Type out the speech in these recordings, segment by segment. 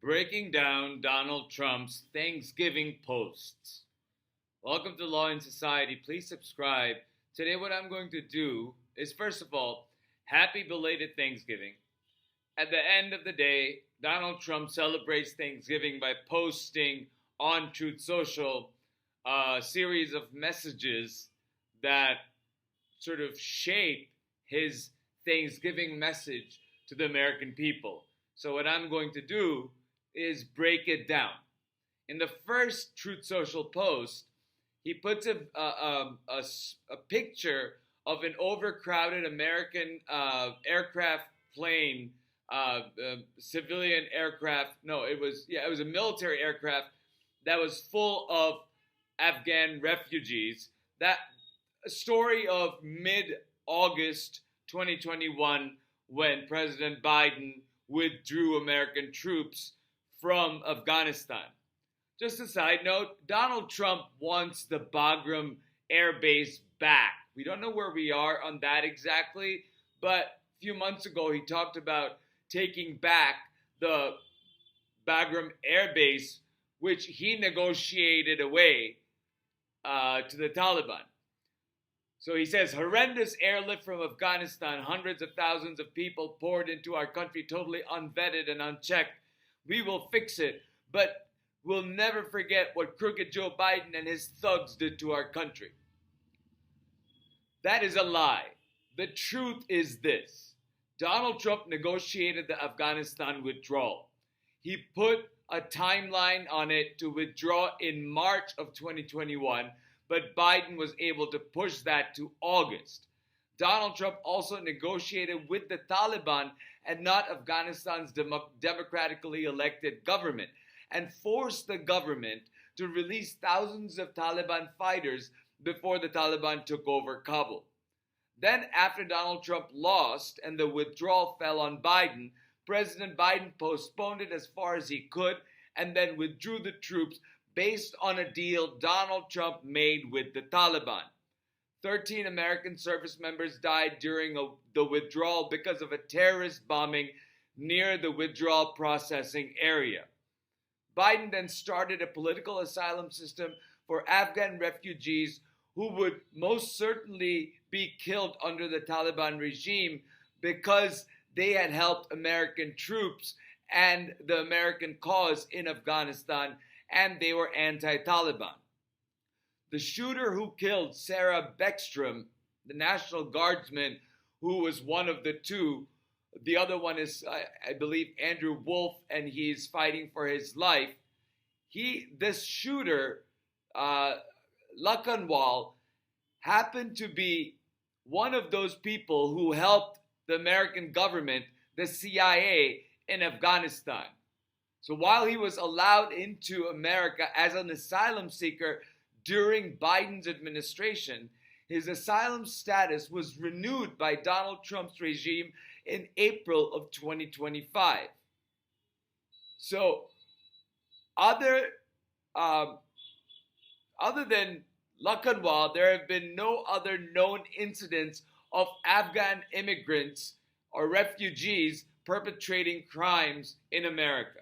Breaking down Donald Trump's Thanksgiving posts. Welcome to Law and Society. Please subscribe. Today, what I'm going to do is, first of all, happy belated Thanksgiving. At the end of the day, Donald Trump celebrates Thanksgiving by posting on Truth Social a series of messages that sort of shape his Thanksgiving message to the American people. So, what I'm going to do is break it down. In the first Truth Social post, he puts a picture of an overcrowded American aircraft plane, civilian aircraft. No, it was a military aircraft that was full of Afghan refugees. That story of mid-August 2021, when President Biden withdrew American troops from Afghanistan. Just a side note, Donald Trump wants the Bagram Air Base back. We don't know where we are on that exactly, but a few months ago he talked about taking back the Bagram Air Base, which he negotiated away to the Taliban. So he says, horrendous airlift from Afghanistan, hundreds of thousands of people poured into our country totally unvetted and unchecked. We will fix it, but we'll never forget what crooked Joe Biden and his thugs did to our country. That is a lie. The truth is this. Donald Trump negotiated the Afghanistan withdrawal. He put a timeline on it to withdraw in March of 2021, but Biden was able to push that to August. Donald Trump also negotiated with the Taliban and not Afghanistan's democratically elected government, and forced the government to release thousands of Taliban fighters before the Taliban took over Kabul. Then, after Donald Trump lost and the withdrawal fell on Biden, President Biden postponed it as far as he could and then withdrew the troops based on a deal Donald Trump made with the Taliban. 13 American service members died during the withdrawal because of a terrorist bombing near the withdrawal processing area. Biden then started a political asylum system for Afghan refugees who would most certainly be killed under the Taliban regime because they had helped American troops and the American cause in Afghanistan, and they were anti-Taliban. The shooter who killed Sarah Beckstrom, the National Guardsman, who was one of the two, the other one is, I believe, Andrew Wolf, and he's fighting for his life. This shooter, Lakanwal, happened to be one of those people who helped the American government, the CIA, in Afghanistan. So while he was allowed into America as an asylum seeker during Biden's administration, his asylum status was renewed by Donald Trump's regime in April of 2025. So other than Lakanwal, there have been no other known incidents of Afghan immigrants or refugees perpetrating crimes in America.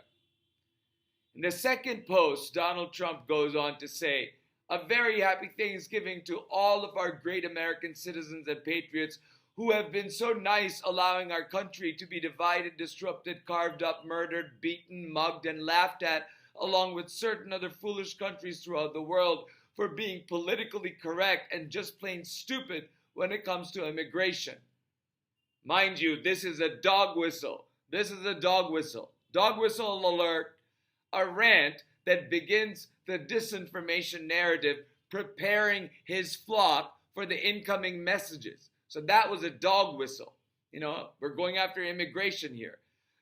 In the second post, Donald Trump goes on to say, a very happy Thanksgiving to all of our great American citizens and patriots who have been so nice allowing our country to be divided, disrupted, carved up, murdered, beaten, mugged, and laughed at, along with certain other foolish countries throughout the world for being politically correct and just plain stupid when it comes to immigration. Mind you, this is a dog whistle. This is a dog whistle. Dog whistle alert, a rant that begins the disinformation narrative, preparing his flock for the incoming messages. So that was a dog whistle. We're going after immigration here.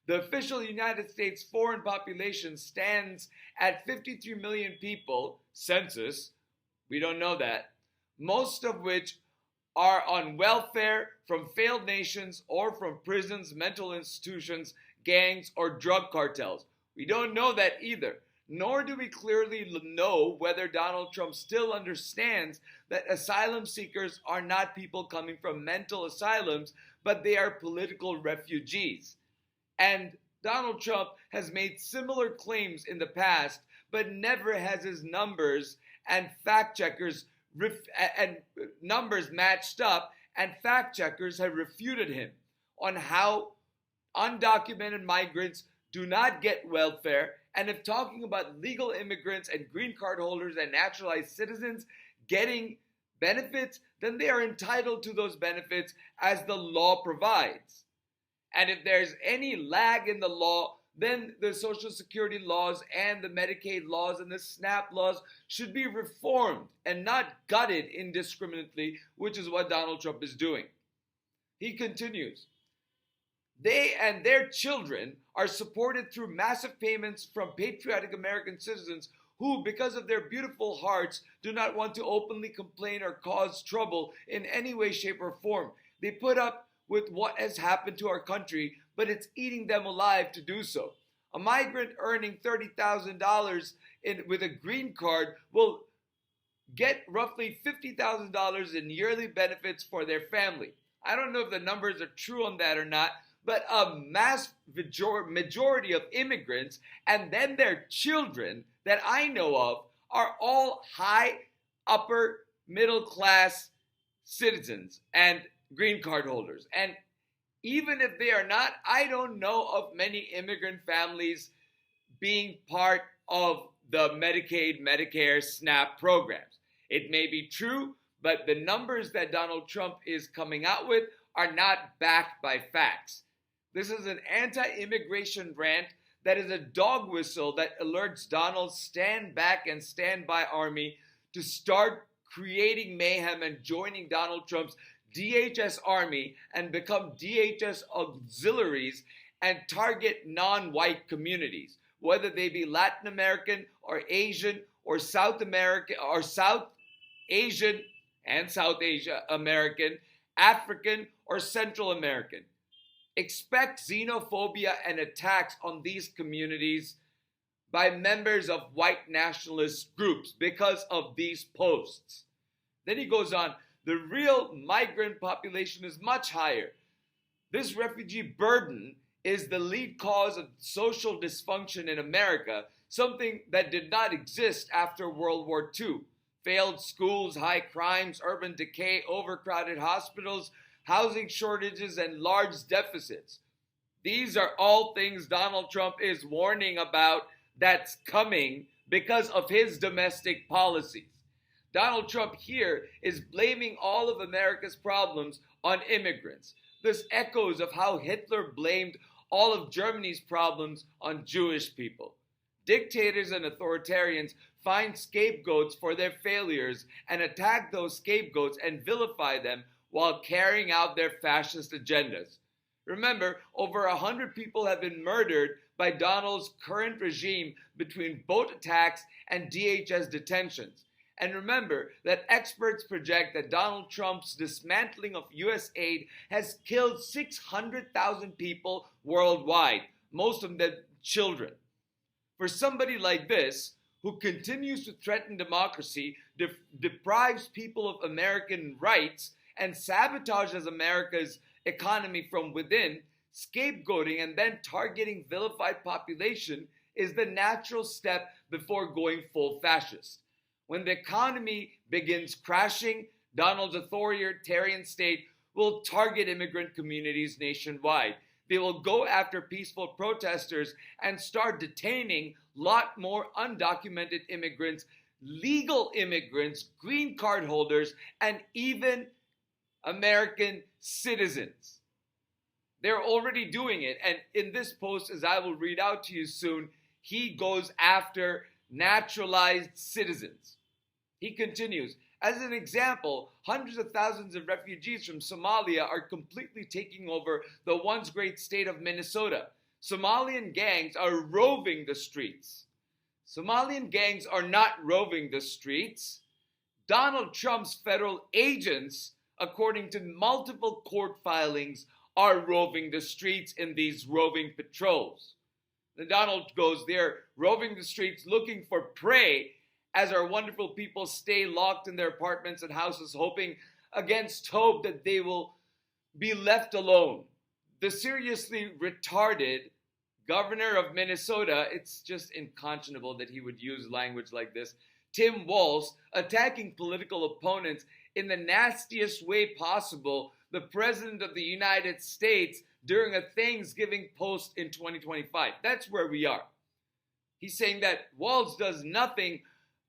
The official United States foreign population stands at 53 million people, census, we don't know that, most of which are on welfare from failed nations or from prisons, mental institutions, gangs, or drug cartels. We don't know that either. Nor do we clearly know whether Donald Trump still understands that asylum seekers are not people coming from mental asylums, but they are political refugees. And Donald Trump has made similar claims in the past, but never has his numbers and fact checkers and numbers matched up, and fact checkers have refuted him on how undocumented migrants do not get welfare, and if talking about legal immigrants and green card holders and naturalized citizens getting benefits, then they are entitled to those benefits as the law provides. And if there's any lag in the law, then the Social Security laws and the Medicaid laws and the SNAP laws should be reformed and not gutted indiscriminately, which is what Donald Trump is doing. He continues, they and their children are supported through massive payments from patriotic American citizens who, because of their beautiful hearts, do not want to openly complain or cause trouble in any way, shape, or form. They put up with what has happened to our country, but it's eating them alive to do so. A migrant earning $30,000 with a green card will get roughly $50,000 in yearly benefits for their family. I don't know if the numbers are true on that or not, but a mass majority of immigrants and then their children that I know of are all high, upper, middle class citizens and green card holders. And even if they are not, I don't know of many immigrant families being part of the Medicaid, Medicare, SNAP programs. It may be true, but the numbers that Donald Trump is coming out with are not backed by facts. This is an anti-immigration rant that is a dog whistle that alerts Donald's stand back and stand by army to start creating mayhem and joining Donald Trump's DHS army and become DHS auxiliaries and target non-white communities, whether they be Latin American or Asian or South American or South Asian and South Asia American, African or Central American. Expect xenophobia and attacks on these communities by members of white nationalist groups because of these posts. Then he goes on, the real migrant population is much higher. This refugee burden is the lead cause of social dysfunction in America, something that did not exist after World War II. Failed schools, high crimes, urban decay, overcrowded hospitals, housing shortages, and large deficits. These are all things Donald Trump is warning about that's coming because of his domestic policies. Donald Trump here is blaming all of America's problems on immigrants. This echoes of how Hitler blamed all of Germany's problems on Jewish people. Dictators and authoritarians find scapegoats for their failures and attack those scapegoats and vilify them while carrying out their fascist agendas. Remember, over 100 people have been murdered by Donald's current regime between boat attacks and DHS detentions. And remember that experts project that Donald Trump's dismantling of U.S. aid has killed 600,000 people worldwide, most of them children. For somebody like this, who continues to threaten democracy, deprives people of American rights, and sabotages America's economy from within, scapegoating and then targeting vilified population is the natural step before going full fascist. When the economy begins crashing, Donald's authoritarian state will target immigrant communities nationwide. They will go after peaceful protesters and start detaining a lot more undocumented immigrants, legal immigrants, green card holders, and even American citizens. They're already doing it. And in this post, as I will read out to you soon, he goes after naturalized citizens. He continues, as an example, hundreds of thousands of refugees from Somalia are completely taking over the once great state of Minnesota. Somalian gangs are roving the streets. Somalian gangs are not roving the streets. Donald Trump's federal agents, according to multiple court filings, are roving the streets in these roving patrols. Then Donald goes there, roving the streets looking for prey as our wonderful people stay locked in their apartments and houses, hoping against hope that they will be left alone. The seriously retarded governor of Minnesota, it's just unconscionable that he would use language like this, Tim Walz, attacking political opponents in the nastiest way possible, the President of the United States, during a Thanksgiving post in 2025. That's where we are. He's saying that Walz does nothing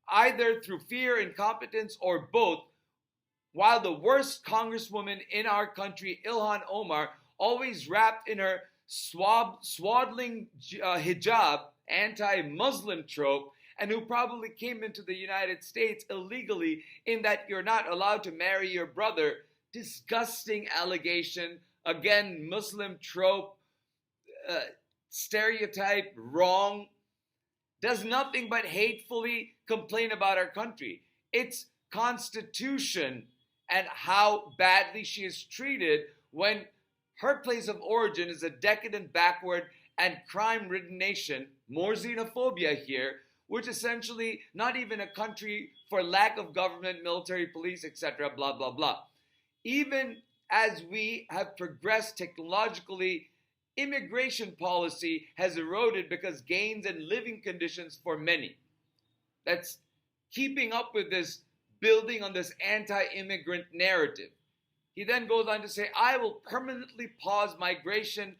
either through fear, incompetence, or both, while the worst congresswoman in our country, Ilhan Omar, always wrapped in her swaddling hijab, anti-Muslim trope, and who probably came into the United States illegally in that you're not allowed to marry your brother. Disgusting allegation. Again, Muslim trope, stereotype, wrong. Does nothing but hatefully complain about our country. Its constitution and how badly she is treated when her place of origin is a decadent, backward, and crime-ridden nation. More xenophobia here, which essentially not even a country for lack of government, military, police, etc., blah, blah, blah. Even as we have progressed technologically, immigration policy has eroded because gains in living conditions for many. That's keeping up with this, building on this anti-immigrant narrative. He then goes on to say, I will permanently pause migration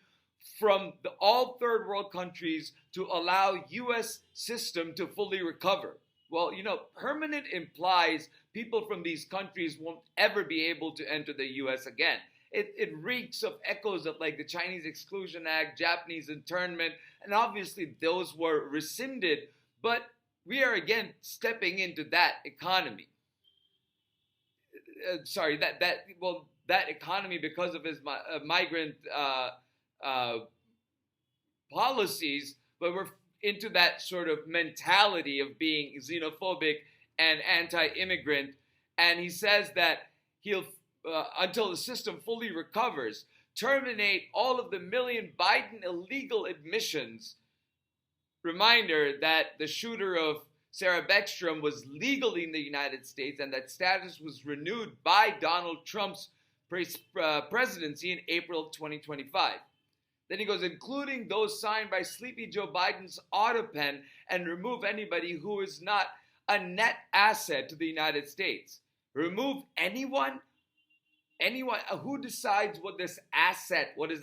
from all third world countries to allow U.S. system to fully recover. Well, permanent implies people from these countries won't ever be able to enter the U.S. again. It reeks of echoes of like the Chinese Exclusion Act, Japanese internment, and obviously those were rescinded, but we are again stepping into that economy. That economy because of his migrant policies, but we're into that sort of mentality of being xenophobic and anti-immigrant. And he says that he'll, until the system fully recovers, terminate all of the million Biden illegal admissions. Reminder that the shooter of Sarah Beckstrom was legally in the United States and that status was renewed by Donald Trump's presidency in April 2025. Then he goes, including those signed by Sleepy Joe Biden's auto pen, and remove anybody who is not a net asset to the United States. Remove anyone? Anyone? Who decides what is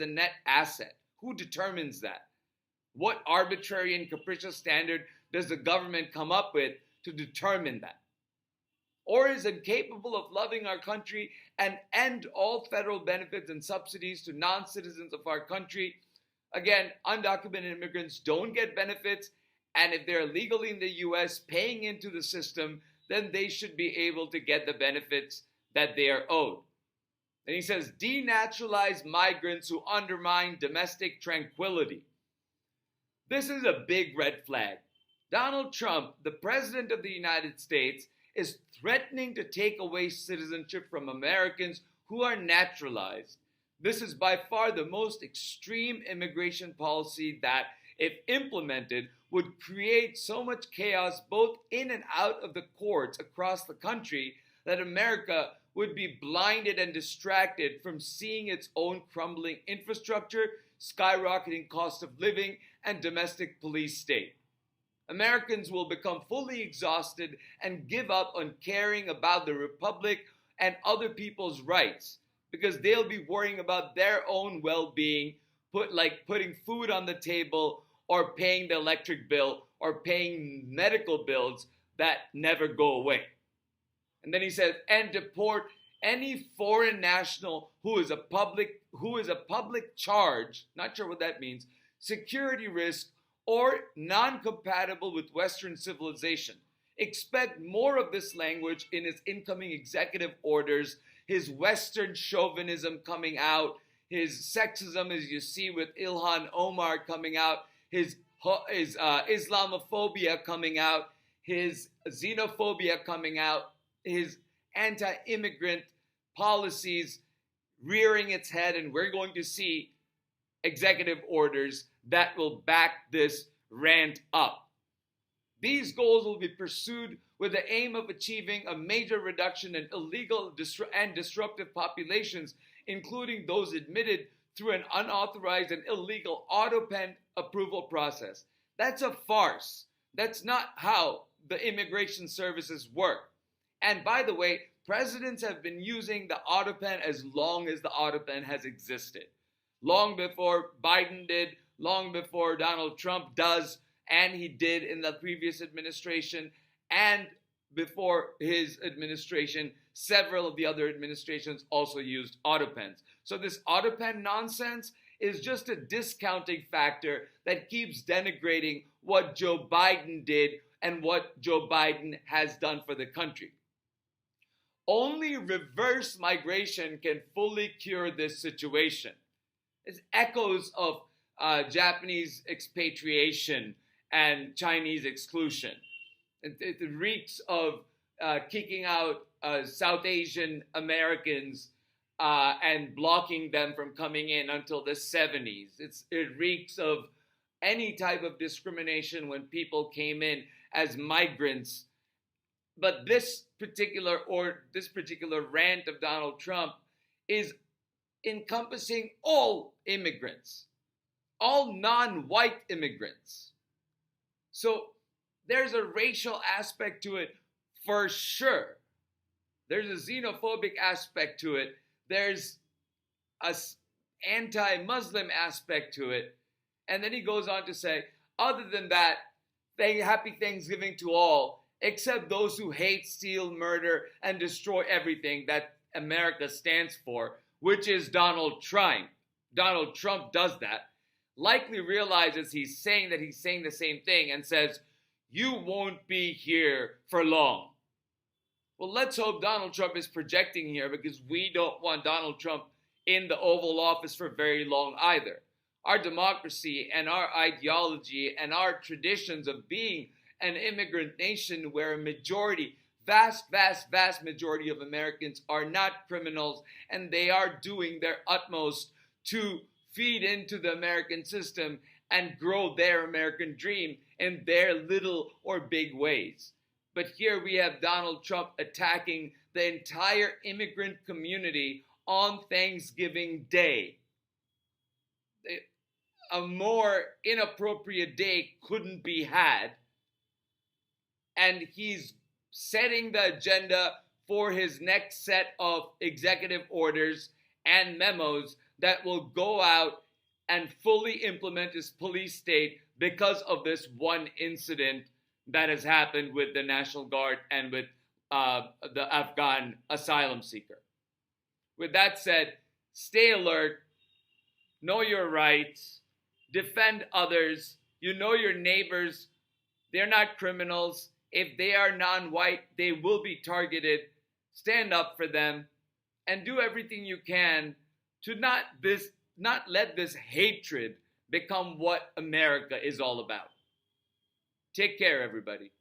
a net asset? Who determines that? What arbitrary and capricious standard does the government come up with to determine that? Or is incapable of loving our country and end all federal benefits and subsidies to non-citizens of our country. Again, undocumented immigrants don't get benefits, and if they're legally in the U.S. paying into the system, then they should be able to get the benefits that they are owed. And he says, denaturalize migrants who undermine domestic tranquility. This is a big red flag. Donald Trump, the President of the United States, is threatening to take away citizenship from Americans who are naturalized. This is by far the most extreme immigration policy that, if implemented, would create so much chaos both in and out of the courts across the country that America would be blinded and distracted from seeing its own crumbling infrastructure, skyrocketing cost of living, and domestic police state. Americans will become fully exhausted and give up on caring about the republic and other people's rights because they'll be worrying about their own well-being, putting food on the table or paying the electric bill or paying medical bills that never go away. And then he says, and deport any foreign national who is a public charge, not sure what that means, security risk, or non-compatible with Western civilization. Expect more of this language in his incoming executive orders, his Western chauvinism coming out, his sexism, as you see with Ilhan Omar coming out, his Islamophobia coming out, his xenophobia coming out, his anti-immigrant policies rearing its head, and we're going to see executive orders that will back this rant up. These goals will be pursued with the aim of achieving a major reduction in illegal and disruptive populations, including those admitted through an unauthorized and illegal auto pen approval process. That's a farce. That's not how the immigration services work. And by the way, presidents have been using the auto pen as long as the auto pen has existed. Long before Biden did, long before Donald Trump does, and he did in the previous administration, and before his administration, several of the other administrations also used auto pens. So this auto pen nonsense is just a discounting factor that keeps denigrating what Joe Biden did and what Joe Biden has done for the country. Only reverse migration can fully cure this situation. It's echoes of Japanese expatriation and Chinese exclusion. It reeks of kicking out South Asian Americans and blocking them from coming in until the 70s. It reeks of any type of discrimination when people came in as migrants. But this particular rant of Donald Trump is encompassing all immigrants, all non-white immigrants. So there's a racial aspect to it for sure. There's a xenophobic aspect to it. There's an anti-Muslim aspect to it. And then he goes on to say, other than that, happy Thanksgiving to all, except those who hate, steal, murder, and destroy everything that America stands for, which is Donald Trump. Donald Trump does that, likely realizes he's saying the same thing and says, you won't be here for long. Well, let's hope Donald Trump is projecting here, because we don't want Donald Trump in the Oval Office for very long either. Our democracy and our ideology and our traditions of being an immigrant nation where a majority, vast majority of Americans are not criminals, and they are doing their utmost to feed into the American system and grow their American dream in their little or big ways. But here we have Donald Trump attacking the entire immigrant community on Thanksgiving Day. A more inappropriate day couldn't be had. And he's setting the agenda for his next set of executive orders and memos that will go out and fully implement his police state because of this one incident that has happened with the National Guard and with the Afghan asylum seeker. With that said, stay alert, know your rights, defend others. You know your neighbors, they're not criminals. If they are non-white, they will be targeted. Stand up for them and do everything you can to not let this hatred become what America is all about. Take care, everybody.